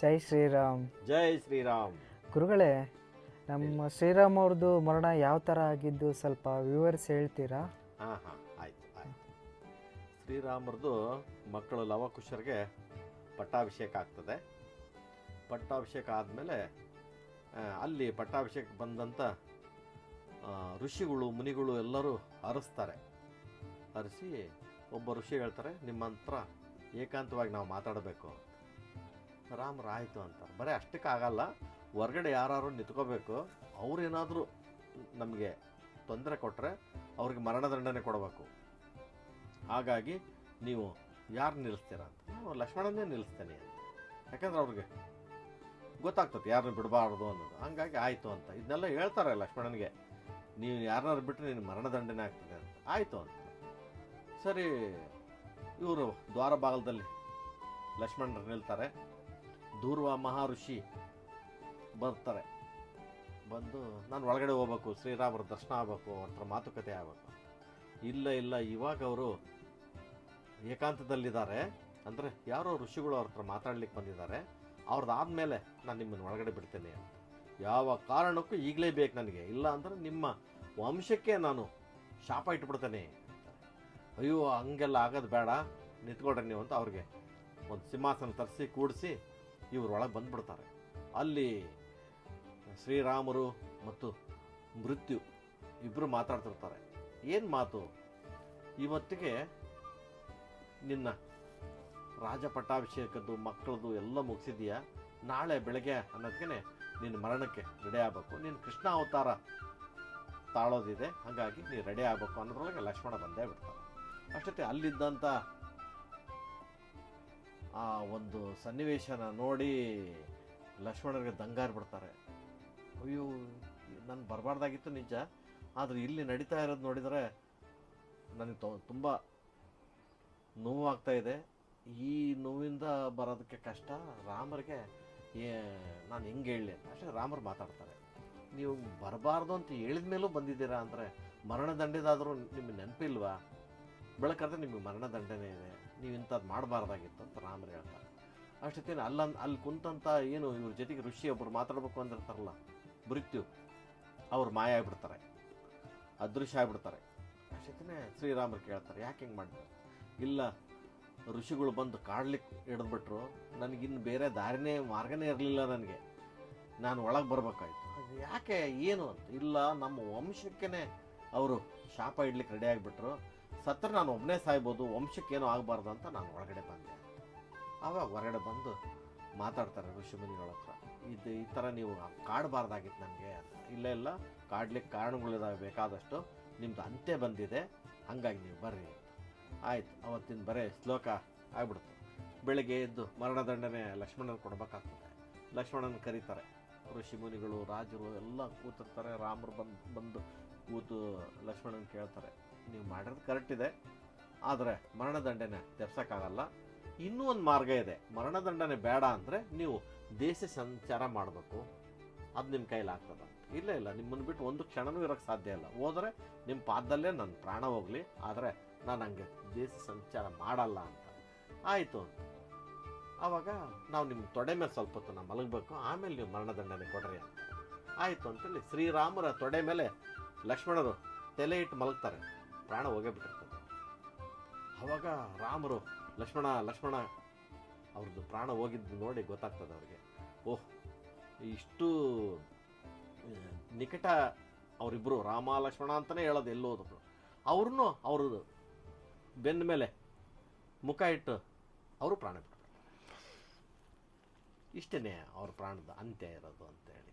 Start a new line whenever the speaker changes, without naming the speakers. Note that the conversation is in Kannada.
ಜೈ ಶ್ರೀರಾಮ್.
ಜೈ ಶ್ರೀರಾಮ್.
ಗುರುಗಳೇ, ನಮ್ಮ ಶ್ರೀರಾಮ್ ಅವ್ರದ್ದು ಮರಣ ಯಾವ ಥರ ಆಗಿದ್ದು ಸ್ವಲ್ಪ ವಿವರಿಸಿ ಹೇಳ್ತೀರಾ?
ಹಾಂ ಆಯಿತು. ಶ್ರೀರಾಮರದು ಮಕ್ಕಳು ಲವಕುಶರಿಗೆ ಪಟ್ಟಾಭಿಷೇಕ ಆಗ್ತದೆ. ಪಟ್ಟಾಭಿಷೇಕ ಆದಮೇಲೆ ಅಲ್ಲಿ ಪಟ್ಟಾಭಿಷೇಕ ಬಂದಂಥ ಋಷಿಗಳು ಮುನಿಗಳು ಎಲ್ಲರೂ ಹರಿಸ್ತಾರೆ. ಹರಿಸಿ ಒಬ್ಬ ಋಷಿ ಹೇಳ್ತಾರೆ, ನಿಮ್ಮ ಹತ್ರ ಏಕಾಂತವಾಗಿ ನಾವು ಮಾತಾಡಬೇಕು. ರಾಮರು ಆಯಿತು ಅಂತಾರೆ. ಬರೀ ಅಷ್ಟಕ್ಕಾಗಲ್ಲ, ಹೊರಗಡೆ ಯಾರು ನಿಂತ್ಕೋಬೇಕು. ಅವರೇನಾದರೂ ನಮಗೆ ತೊಂದರೆ ಕೊಟ್ಟರೆ ಅವ್ರಿಗೆ ಮರಣದಂಡನೆ ಕೊಡಬೇಕು. ಹಾಗಾಗಿ ನೀವು ಯಾರು ನಿಲ್ಲಿಸ್ತೀರಾ ಅಂತ. ನಾವು ಲಕ್ಷ್ಮಣನೇ ನಿಲ್ಲಿಸ್ತೇನೆ ಅಂತ. ಯಾಕಂದ್ರೆ ಅವ್ರಿಗೆ ಗೊತ್ತಾಗ್ತದೆ ಯಾರನ್ನ ಬಿಡಬಾರ್ದು ಅನ್ನೋದು. ಹಂಗಾಗಿ ಆಯಿತು ಅಂತ ಇದನ್ನೆಲ್ಲ ಹೇಳ್ತಾರೆ ಲಕ್ಷ್ಮಣನಿಗೆ. ನೀವು ಯಾರನ್ನಾರು ಬಿಟ್ಟರೆ ನೀನು ಮರಣದಂಡನೆ ಆಗ್ತದೆ ಅಂತ. ಆಯಿತು ಅಂತ ಸರಿ. ಇವರು ದ್ವಾರ ಭಾಗದಲ್ಲಿ ಲಕ್ಷ್ಮಣರು ನಿಲ್ತಾರೆ. ದೂರ್ವ ಮಹರ್ಷಿ ಬರ್ತಾರೆ. ಬಂದು ನಾನು ಒಳಗಡೆ ಹೋಗ್ಬೇಕು, ಶ್ರೀರಾಮರ ದರ್ಶನ ಆಗಬೇಕು, ಅವ್ರ ಹತ್ರ ಮಾತುಕತೆ ಆಗಬೇಕು. ಇಲ್ಲ ಇವಾಗ ಅವರು ಏಕಾಂತದಲ್ಲಿದ್ದಾರೆ. ಅಂದರೆ ಯಾರೋ ಋಷಿಗಳು ಅವ್ರ ಹತ್ರ ಮಾತಾಡ್ಲಿಕ್ಕೆ ಬಂದಿದ್ದಾರೆ. ಅವ್ರದ್ದಾದ್ಮೇಲೆ ನಾನು ನಿಮ್ಮನ್ನು ಒಳಗಡೆ ಬಿಡ್ತೇನೆ ಅಂತ. ಯಾವ ಕಾರಣಕ್ಕೂ ಈಗಲೇ ಬೇಕು ನನಗೆ, ಇಲ್ಲ ಅಂದರೆ ನಿಮ್ಮ ವಂಶಕ್ಕೆ ನಾನು ಶಾಪ ಇಟ್ಬಿಡ್ತೇನೆ ಅಂತಾರೆ. ಅಯ್ಯೋ ಹಂಗೆಲ್ಲ ಆಗೋದು ಬೇಡ, ನಿಂತ್ಕೊಳ್ರಿ ನೀವು ಅಂತ ಅವ್ರಿಗೆ ಒಂದು ಸಿಂಹಾಸನ ತರಿಸಿ ಕೂಡಿಸಿ ಇವ್ರು ಒಳಗೆ ಬಂದ್ಬಿಡ್ತಾರೆ. ಅಲ್ಲಿ ಶ್ರೀರಾಮರು ಮತ್ತು ಮೃತ್ಯು ಇಬ್ಬರು ಮಾತಾಡ್ತಿರ್ತಾರೆ. ಏನು ಮಾತು? ಇವತ್ತಿಗೆ ನಿನ್ನ ರಾಜ ಪಟ್ಟಾಭಿಷೇಕದ್ದು ಮಕ್ಕಳದು ಎಲ್ಲ ಮುಗಿಸಿದೀಯಾ, ನಾಳೆ ಬೆಳಗ್ಗೆ ಅನ್ನೋದಕ್ಕೆ ನಿನ್ನ ಮರಣಕ್ಕೆ ರೆಡಿ ಆಗಬೇಕು, ನೀನು ಕೃಷ್ಣ ಅವತಾರ ತಾಳೋದಿದೆ, ಹಾಗಾಗಿ ನೀನು ರೆಡಿ ಆಗಬೇಕು ಅನ್ನೋದ್ರೊಳಗೆ ಲಕ್ಷ್ಮಣ ಬಂದೇ ಬಿಡ್ತಾರೆ. ಅಷ್ಟೊತ್ತೆ ಅಲ್ಲಿದ್ದಂಥ ಆ ಒಂದು ಸನ್ನಿವೇಶನ ನೋಡಿ ಲಕ್ಷ್ಮಣರಿಗೆ ದಂಗಾರ್ ಬಿಡ್ತಾರೆ. ಅಯ್ಯೋ ನಾನು ಬರಬಾರ್ದಾಗಿತ್ತು ನಿಜ, ಆದರೆ ಇಲ್ಲಿ ನಡೀತಾ ಇರೋದು ನೋಡಿದರೆ ನನಗೆ ತುಂಬ ನೋವಾಗ್ತಾ ಇದೆ. ಈ ನೋವಿಂದ ಬರೋದಕ್ಕೆ ಕಷ್ಟ. ರಾಮರಿಗೆ ನಾನು ಹೆಂಗೆ ಹೇಳಲಿ ಅಂತ. ಅಷ್ಟೇ ರಾಮರು ಮಾತಾಡ್ತಾರೆ, ನೀವು ಬರಬಾರ್ದು ಅಂತ ಹೇಳಿದ ಮೇಲೂ ಬಂದಿದ್ದೀರಾ ಅಂದರೆ ಮರಣದಂಡದಾದರೂ ನಿಮಗೆ ನೆನಪಿಲ್ವಾ? ಬೆಳಕಾದ್ರೆ ನಿಮಗೆ ಮರಣದಂಡನೆ ಇದೆ, ನೀವು ಇಂಥದ್ದು ಮಾಡಬಾರ್ದಾಗಿತ್ತು ಅಂತ ರಾಮರು ಹೇಳ್ತಾರೆ. ಅಷ್ಟೊತ್ತೇನು ಅಲ್ಲಿ ಕುಂತಂಥ ಏನು ಇವ್ರ ಜೊತೆಗೆ ಋಷಿ ಒಬ್ಬರು ಮಾತಾಡ್ಬೇಕು ಅಂದಿರ್ತಾರಲ್ಲ ಮೃತ್ಯು, ಅವ್ರು ಮಾಯ ಆಗಿಬಿಡ್ತಾರೆ, ಅದೃಶ್ಯ ಆಗಿಬಿಡ್ತಾರೆ. ಅಷ್ಟೊತ್ತೇ ಶ್ರೀರಾಮರು ಕೇಳ್ತಾರೆ, ಯಾಕೆ ಹಿಂಗೆ ಮಾಡ್ತಾರೆ? ಇಲ್ಲ, ಋಷಿಗಳು ಬಂದು ಕಾಡ್ಲಿಕ್ಕೆ ಹಿಡಿದ್ಬಿಟ್ರು, ನನಗಿನ್ನು ಬೇರೆ ಮಾರ್ಗನೇ ಇರಲಿಲ್ಲ, ನನಗೆ ನಾನು ಒಳಗೆ ಬರ್ಬೇಕಾಯ್ತು. ಅದು ಯಾಕೆ ಏನು ಅಂತ. ಇಲ್ಲ, ನಮ್ಮ ವಂಶಕ್ಕೇ ಅವರು ಶಾಪ ಇಡ್ಲಿಕ್ಕೆ ರೆಡಿ ಆಗಿಬಿಟ್ರು, ಸತ್ರ ನಾನು ಒಬ್ಬನೇ ಸಾಯ್ಬೋದು, ವಂಶಕ್ಕೇನೂ ಆಗಬಾರ್ದು ಅಂತ ನಾನು ಒಳಗಡೆ ಬಂದೆ. ಆವಾಗ ಹೊರಗಡೆ ಬಂದು ಮಾತಾಡ್ತಾರೆ ಋಷಿಮುನಿಗಳ ಹತ್ರ, ಈ ಥರ ನೀವು ಕಾಡಬಾರ್ದಾಗಿತ್ತು ನನಗೆ ಅಂತ. ಇಲ್ಲ ಕಾಡ್ಲಿಕ್ಕೆ ಕಾರಣಗಳಿದಾವೆ ಬೇಕಾದಷ್ಟು, ನಿಮ್ಮದು ಅಂತ್ಯ ಬಂದಿದೆ, ಹಂಗಾಗಿ ನೀವು ಬರ್ರಿ ಅಂತ. ಆಯ್ತು, ಅವತ್ತಿನ ಬರೇ ಶ್ಲೋಕ ಆಗ್ಬಿಡ್ತು. ಬೆಳಗ್ಗೆ ಎದ್ದು ಮರಣದಂಡನೆ ಲಕ್ಷ್ಮಣನ ಕೊಡ್ಬೇಕಾಗ್ತದೆ. ಲಕ್ಷ್ಮಣನ ಕರೀತಾರೆ. ಋಷಿಮುನಿಗಳು ರಾಜರು ಎಲ್ಲ ಕೂತಿರ್ತಾರೆ. ರಾಮರು ಬಂದು ಕೂತು ಲಕ್ಷ್ಮಣನ ಕೇಳ್ತಾರೆ, ನೀವು ಮಾಡಿರೋದು ಕರೆಕ್ಟ್ ಇದೆ, ಆದರೆ ಮರಣದಂಡನೆ ತೆರ್ಸೋಕ್ಕಾಗಲ್ಲ, ಇನ್ನೂ ಒಂದು ಮಾರ್ಗ ಇದೆ. ಮರಣದಂಡನೆ ಬೇಡ ಅಂದರೆ ನೀವು ದೇಶ ಸಂಚಾರ ಮಾಡಬೇಕು, ಅದು ನಿಮ್ಮ ಕೈಲಿ ಆಗ್ತದೆ. ಇಲ್ಲ ನಿಮ್ಮನ್ನು ಬಿಟ್ಟು ಒಂದು ಕ್ಷಣನೂ ಇರೋಕ್ಕೆ ಸಾಧ್ಯ ಇಲ್ಲ, ಹೋದರೆ ನಿಮ್ಮ ಪಾದದಲ್ಲೇ ನನ್ನ ಪ್ರಾಣ ಹೋಗಲಿ, ಆದರೆ ನಾನು ಹಂಗೆ ದೇಶ ಸಂಚಾರ ಮಾಡಲ್ಲ ಅಂತ. ಆಯಿತು ಅಂತ. ಆವಾಗ ನಾವು ನಿಮ್ಮ ತೊಡೆ ಮೇಲೆ ಸ್ವಲ್ಪ ಹೊತ್ತು ನಾವು ಮಲಗಬೇಕು, ಆಮೇಲೆ ನೀವು ಮರಣದಂಡನೆ ಕೊಡ್ರಿ ಅಂತ. ಆಯಿತು ಅಂತೇಳಿ ಶ್ರೀರಾಮರ ತೊಡೆ ಮೇಲೆ ಲಕ್ಷ್ಮಣರು ತಲೆ ಇಟ್ಟು ಮಲಗ್ತಾರೆ. ಪ್ರಾಣ ಹೋಗೇ ಬಿಟ್ಟಿರ್ತದೆ. ಆವಾಗ ರಾಮರು ಲಕ್ಷ್ಮಣ ಅವ್ರದ್ದು ಪ್ರಾಣ ಹೋಗಿದ್ದು ನೋಡಿ ಗೊತ್ತಾಗ್ತದೆ ಅವ್ರಿಗೆ. ಓಹ್, ಇಷ್ಟು ನಿಕಟ ಅವರಿಬ್ಬರು, ರಾಮ ಲಕ್ಷ್ಮಣ ಅಂತಲೇ ಹೇಳೋದು ಎಲ್ಲೋದ್ರು. ಅವ್ರನ್ನೂ ಅವ್ರದ್ದು ಬೆನ್ನ ಮೇಲೆ ಮುಖ ಇಟ್ಟು ಅವರು ಪ್ರಾಣ ಬಿಡ್ತಾರೆ. ಇಷ್ಟೇ ಅವ್ರ ಪ್ರಾಣದ ಅಂತ್ಯ ಇರೋದು ಅಂತೇಳಿ.